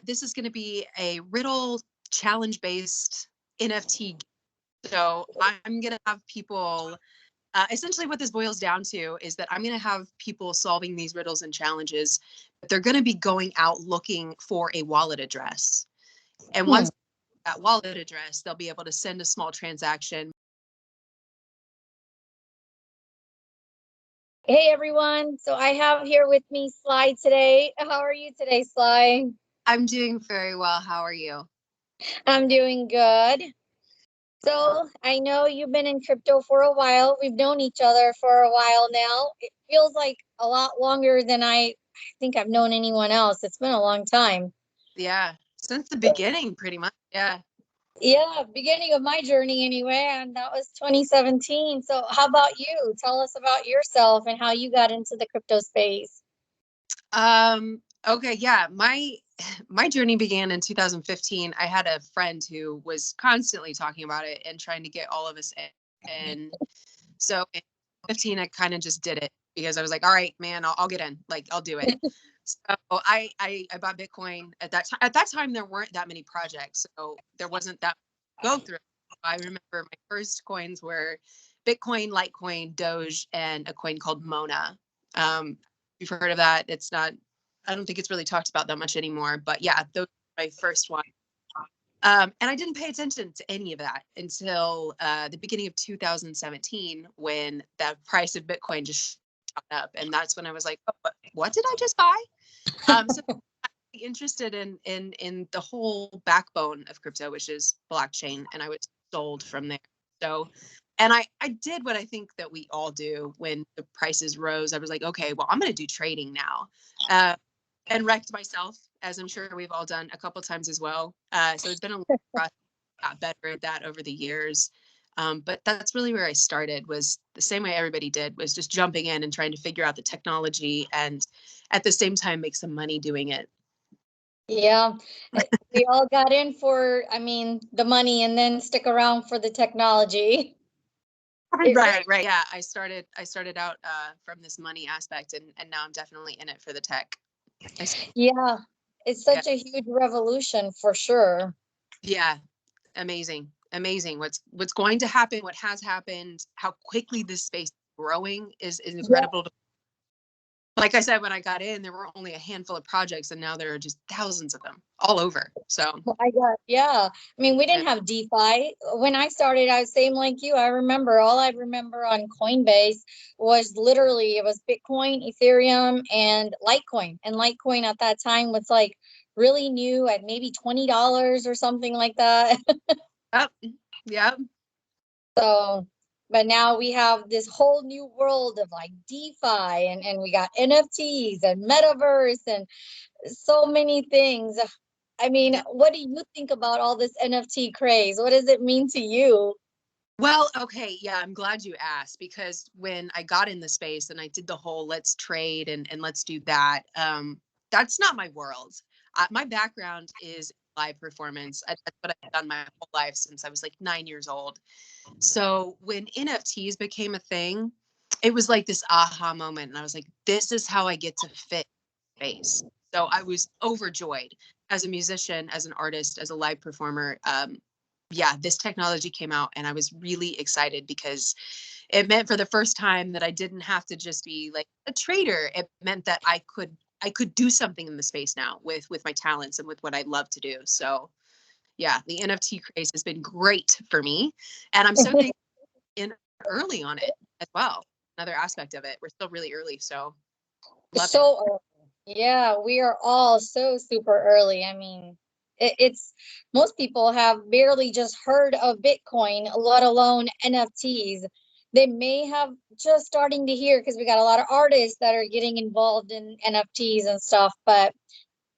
This is going to be a riddle challenge based NFT. So I'm going to have people, essentially what this boils down to is that I'm going to have people solving these riddles and challenges, but they're going to be going out looking for a wallet address. And once that wallet address, they'll be able to send a small transaction. Hey everyone, so I have here with me Sly today. How are you today, Sly? I'm doing very well. How are you? I'm doing good. So I know you've been in crypto for a while. We've known each other for a while now. It feels like a lot longer than I think I've known anyone else. It's been a long time. Yeah, since the beginning, pretty much. Yeah. Yeah, beginning of my journey anyway, and that was 2017. So how about you? Tell us about yourself and how you got into the crypto space. Okay, yeah. My journey began in 2015. I had a friend who was constantly talking about it and trying to get all of us in. So in 15, I kind of just did it because I was like, all right, man, I'll get in. Like, I'll do it. So I bought Bitcoin at that time. At that time, there weren't that many projects, so there wasn't that go through. I remember my first coins were Bitcoin, Litecoin, Doge, and a coin called Mona. You've heard of that? It's not. I don't think it's really talked about that much anymore. But yeah, those were my first one. And I didn't pay attention to any of that until the beginning of 2017, when the price of Bitcoin just shot up, and that's when I was like, oh, what did I just buy? So I'm interested in the whole backbone of crypto, which is blockchain, and I was sold from there. So, and I did what I think that we all do when the prices rose. I was like, okay, well, I'm going to do trading now, and wrecked myself, as I'm sure we've all done a couple times as well. So it's been a long process. Got better at that over the years. But that's really where I started, was the same way everybody did, was just jumping in and trying to figure out the technology and at the same time make some money doing it. Yeah, we all got in for, the money and then stick around for the technology. It really, Right. Yeah. I started out from this money aspect, and now I'm definitely in it for the tech. I, yeah, it's yeah. such a huge revolution for sure. Yeah. Amazing. What's going to happen, what has happened, how quickly this space is growing is Yeah, incredible. Like I said, when I got in, there were only a handful of projects, and now there are just thousands of them all over. So, yeah. We yeah. didn't have DeFi. When I started, I was same like you. I remember all I remember on Coinbase was literally it was Bitcoin, Ethereum, and Litecoin. And Litecoin at that time was like really new at maybe $20 or something like that. Yep. Yep. So, but now we have this whole new world of like DeFi and we got NFTs and metaverse and so many things. Yeah. What do you think about all this NFT craze? What does it mean to you? Well, okay, yeah, I'm glad you asked, because when I got in the space and I did the whole let's trade and let's do that, that's not my world. My background is live performance. That's what I've done my whole life since I was like 9 years old. So when NFTs became a thing, it was like this aha moment, and I was like, this is how I get to fit space. So I was overjoyed as a musician, as an artist, as a live performer. Yeah, this technology came out, and I was really excited because it meant for the first time that I didn't have to just be like a trader. It meant that I could do something in the space now with my talents and with what I love to do. So yeah, the NFT craze has been great for me, and I'm so thankful in early on it as well. Another aspect of it, we're still really early, so love it. So early. Yeah, we are all so super early. It's most people have barely just heard of Bitcoin, let alone NFTs. They may have just starting to hear because we got a lot of artists that are getting involved in NFTs and stuff, but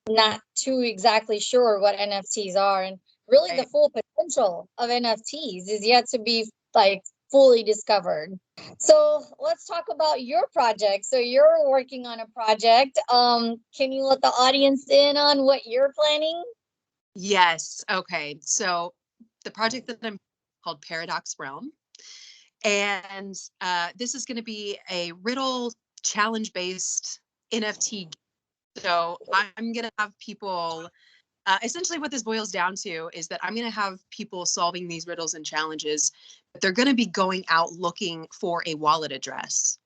not too exactly sure what NFTs are. And really the Right. full potential of NFTs is yet to be like fully discovered. So let's talk about your project. So you're working on a project. Can you let the audience in on what you're planning? Yes. Okay. So the project that I'm called Paradox Realm, and this is going to be a riddle challenge based NFT. So I'm going to have people Essentially what this boils down to is that I'm going to have people solving these riddles and challenges, but they're going to be going out looking for a wallet address.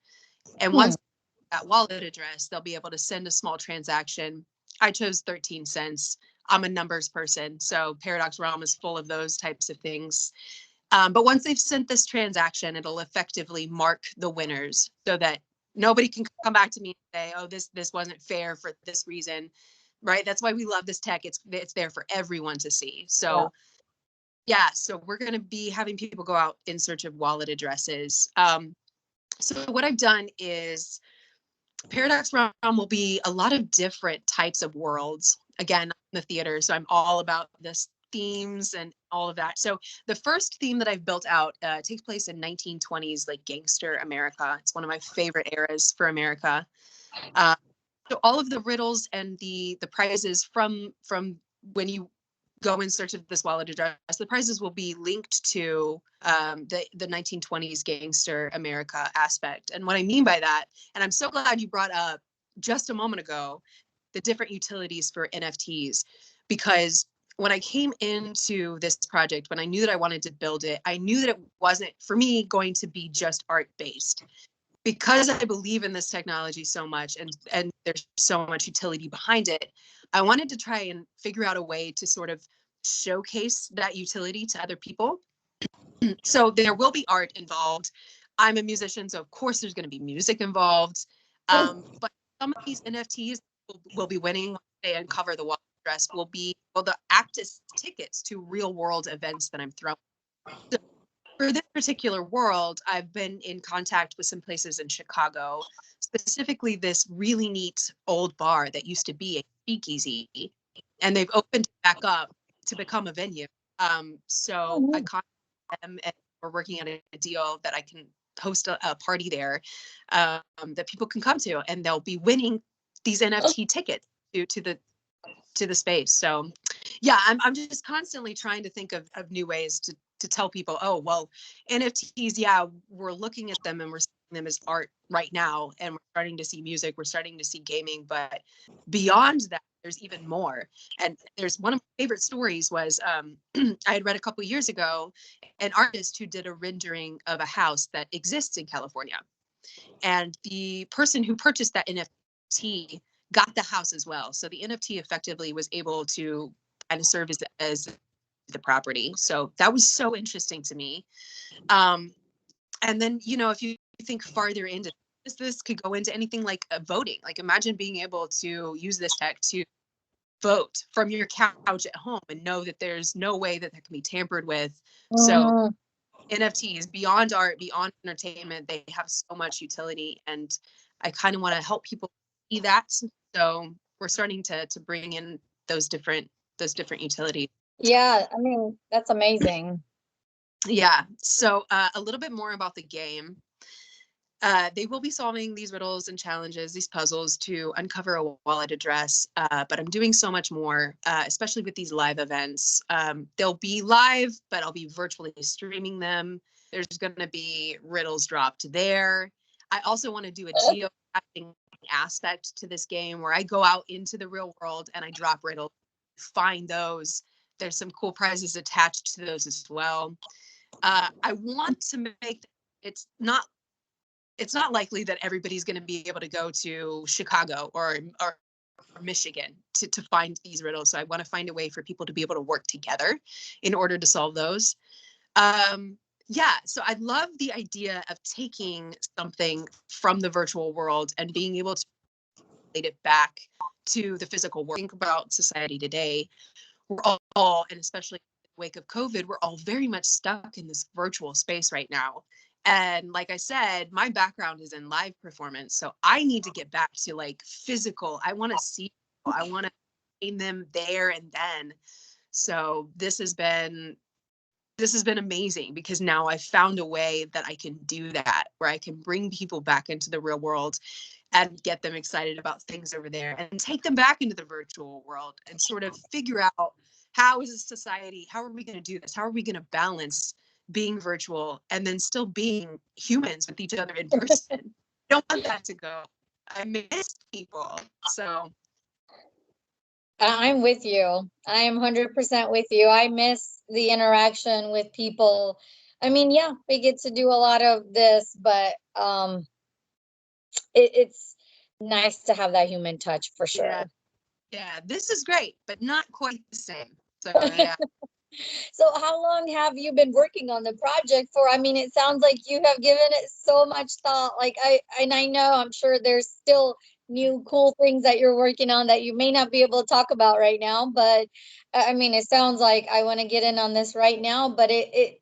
And once that wallet address, they'll be able to send a small transaction. I chose 13 cents. I'm a numbers person, so Paradox Realm is full of those types of things. But once they've sent this transaction, it'll effectively mark the winners so that nobody can come back to me and say, oh, this wasn't fair for this reason, right? That's why we love this tech. It's there for everyone to see. So yeah, so we're going to be having people go out in search of wallet addresses. So what I've done is Paradox Realm will be a lot of different types of worlds. Again, I'm the theater, so I'm all about this themes and all of that. So the first theme that I've built out takes place in 1920s, like gangster America. It's one of my favorite eras for America. So all of the riddles and the prizes from when you go in search of this wallet address, the prizes will be linked to the 1920s gangster America aspect. And what I mean by that, and I'm so glad you brought up just a moment ago, the different utilities for NFTs, because when I came into this project, when I knew that I wanted to build it, I knew that it wasn't for me going to be just art based. Because I believe in this technology so much and there's so much utility behind it, I wanted to try and figure out a way to sort of showcase that utility to other people. So there will be art involved. I'm a musician, so of course there's going to be music involved. But some of these NFTs will be winning once they uncover the wallet address will be, well, the act as tickets to real world events that I'm throwing. So for this particular world, I've been in contact with some places in Chicago, specifically this really neat old bar that used to be a speakeasy, and they've opened it back up to become a venue. So I contacted them, and we're working on a deal that I can host a party there that people can come to, and they'll be winning these NFT tickets to the space. So yeah, I'm just constantly trying to think of new ways to tell people, oh, well, NFTs, yeah, we're looking at them and we're seeing them as art right now. And we're starting to see music, we're starting to see gaming, but beyond that, there's even more. And there's one of my favorite stories was I had read a couple years ago, an artist who did a rendering of a house that exists in California. And the person who purchased that NFT got the house as well. So the NFT effectively was able to kind of serve as the property. So that was so interesting to me. And then, you know, if you think farther into this could go into anything like voting. Like imagine being able to use this tech to vote from your couch at home and know that there's no way that that can be tampered with. So NFTs beyond art, beyond entertainment, they have so much utility, and I kind of want to help people see that. So we're starting to bring in those different utilities. Yeah, I mean, that's amazing. Yeah. So a little bit more about the game. They will be solving these riddles and challenges, these puzzles to uncover a wallet address. But I'm doing so much more, especially with these live events. They'll be live, but I'll be virtually streaming them. There's going to be riddles dropped there. I also want to do a geocaching aspect to this game where I go out into the real world and I drop riddles, find those. There's some cool prizes attached to those as well. I want to make it's not likely that everybody's going to be able to go to Chicago or Michigan to find these riddles. So I want to find a way for people to be able to work together in order to solve those. Yeah, so I love the idea of taking something from the virtual world and being able to relate it back to the physical world. Think about society today. We're all, and especially in the wake of COVID, we're all very much stuck in this virtual space right now. And like I said, my background is in live performance. So I need to get back to like physical. I want to see people. I want to see them there and then. So this has been amazing because now I've found a way that I can do that, where I can bring people back into the real world and get them excited about things over there and take them back into the virtual world and sort of figure out how is a society, how are we going to do this? How are we going to balance being virtual and then still being humans with each other in person? I don't want that to go. I miss people. So I'm with you. I am 100% with you. I miss the interaction with people. I mean, yeah, we get to do a lot of this, but it's nice to have that human touch for Yeah. sure. Yeah. This is great, but not quite the same. So yeah. So how long have you been working on the project for? I mean, it sounds like you have given it so much thought. Like I know I'm sure there's still new cool things that you're working on that you may not be able to talk about right now, but I mean, it sounds like I want to get in on this right now, but it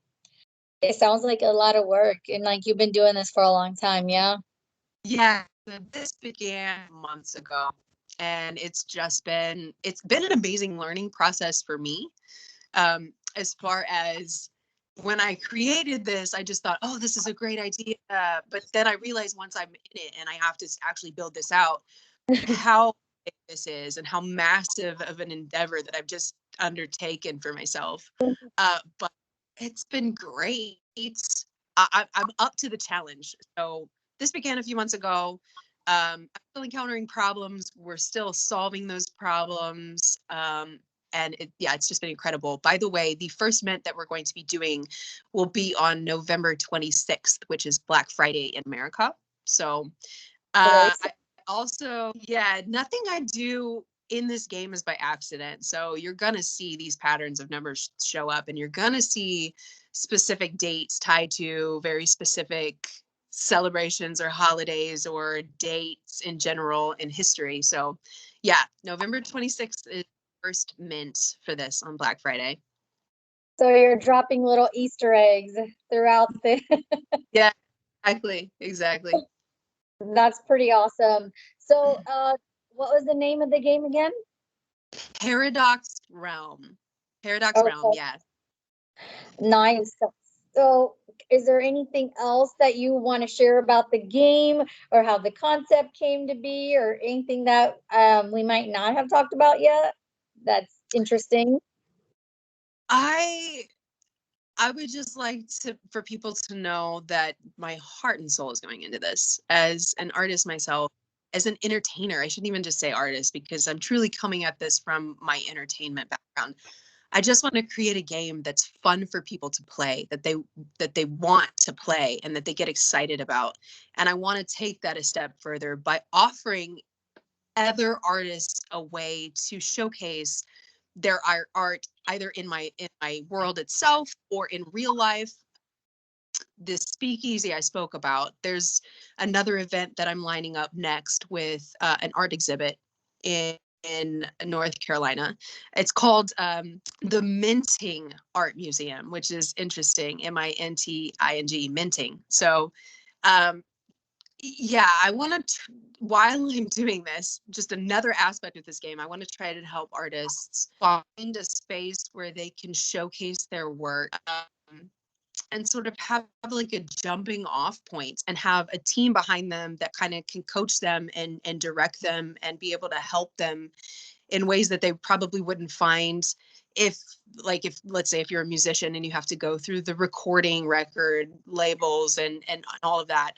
sounds like a lot of work and like you've been doing this for a long time, yeah? Yeah. So this began months ago, and it's been an amazing learning process for me. As far as when I created this, I just thought, oh, this is a great idea. But then I realized once I'm in it and I have to actually build this out, how big this is and how massive of an endeavor that I've just undertaken for myself. But it's been great. I'm up to the challenge. So this began a few months ago. I'm still encountering problems. We're still solving those problems. And yeah, it's just been incredible. By the way, the first mint that we're going to be doing will be on November 26th, which is Black Friday in America. So I also, yeah, nothing I do in this game is by accident. So you're gonna see these patterns of numbers show up, and you're gonna see specific dates tied to very specific celebrations or holidays or dates in general in history. So yeah, November 26th is first mint for this on Black Friday. So you're dropping little Easter eggs throughout the Yeah, exactly. That's pretty awesome. So, what was the name of the game again? Paradox Realm. Paradox Realm, Okay, yeah. nice. So, is there anything else that you want to share about the game or how the concept came to be or anything that we might not have talked about yet? That's interesting. I I would just like to for people to know that my heart and soul is going into this as an artist myself, as an entertainer. I shouldn't even just say artist because I'm truly coming at this from my entertainment background. I just want to create a game that's fun for people to play, that they want to play and that they get excited about. And I want to take that a step further by offering other artists a way to showcase their art either in my world itself or in real life. This speakeasy I spoke about, there's another event that I'm lining up next with an art exhibit in North Carolina. It's called the Minting Art Museum, which is interesting. MINTING, minting. So um, yeah, I want to, while I'm doing this, just another aspect of this game, I want to try to help artists find a space where they can showcase their work and sort of have like a jumping off point and have a team behind them that kind of can coach them and direct them and be able to help them in ways that they probably wouldn't find if if let's say if you're a musician and you have to go through the recording record labels and all of that.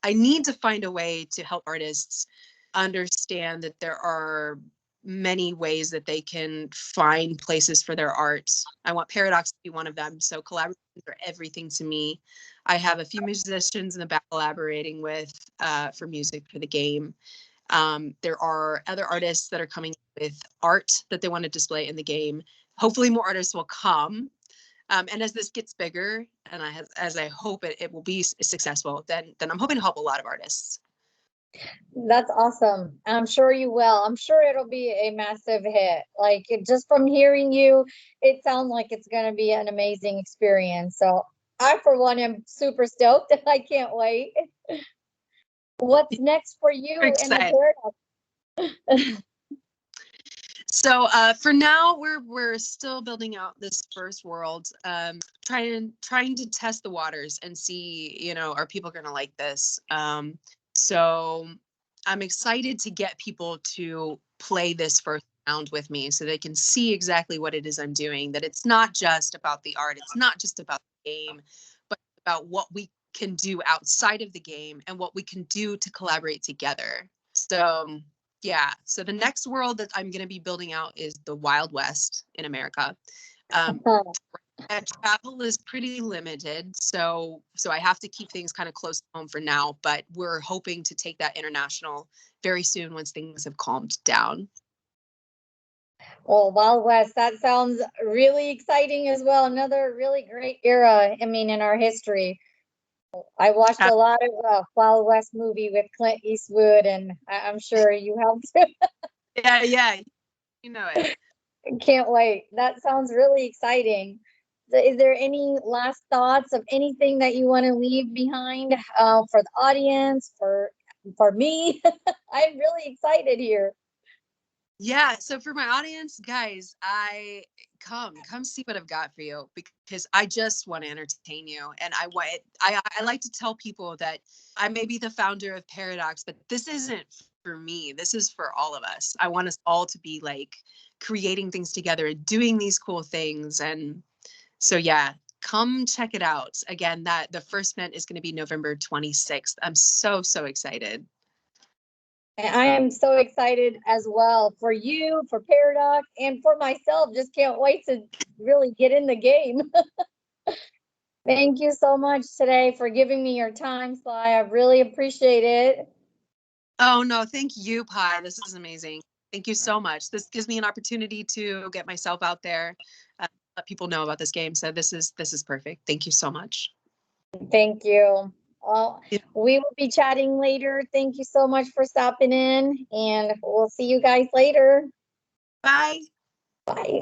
I need to find a way to help artists understand that there are many ways that they can find places for their art. I want Paradox to be one of them. So collaborations are everything to me. I have a few musicians in the back collaborating with for music for the game. There are other artists that are coming with art that they want to display in the game. Hopefully more artists will come. And as this gets bigger, and as I hope it will be successful, then I'm hoping to help a lot of artists. That's awesome. I'm sure you will. I'm sure it'll be a massive hit. Like just from hearing you, it sounds like it's going to be an amazing experience. So I, for one, am super stoked. I can't wait. What's next for Very you in the excited. paradox? So for now, we're still building out this first world, trying to test the waters and see, are people going to like this? So I'm excited to get people to play this first round with me so they can see exactly what it is I'm doing. That it's not just about the art, it's not just about the game, but about what we can do outside of the game and what we can do to collaborate together. So Yeah. So the next world that I'm going to be building out is the Wild West in America. Um, and travel is pretty limited, so I have to keep things kind of close to home for now. But we're hoping to take that international very soon once things have calmed down. Well, Wild West, that sounds really exciting as well. Another really great era, I mean, in our history. I watched Uh, a lot of Wild West movie with Clint Eastwood, and I'm sure you have too. yeah, yeah, you know it. Can't wait. That sounds really exciting. Is there any last thoughts of anything that you want to leave behind for the audience, for me? I'm really excited here. Yeah, so for my audience, guys, I come see what I've got for you because I just want to entertain you. And I like to tell people that I may be the founder of Paradox, but this isn't for me. This is for all of us. I want us all to be like creating things together and doing these cool things. And so yeah, come check it out. Again, that the first event is going to be November 26th. I'm so excited. And I am so excited as well for you, for Paradox, and for myself. Just can't wait to really get in the game. Thank you so much today for giving me your time, Sly. I really appreciate it. Oh no, thank you, Pi. This is amazing. Thank you so much. This gives me an opportunity to get myself out there, let people know about this game. So this is perfect. Thank you so much. Thank you. Well, Yeah. we will be chatting later. Thank you so much for stopping in, and we'll see you guys later. Bye. Bye.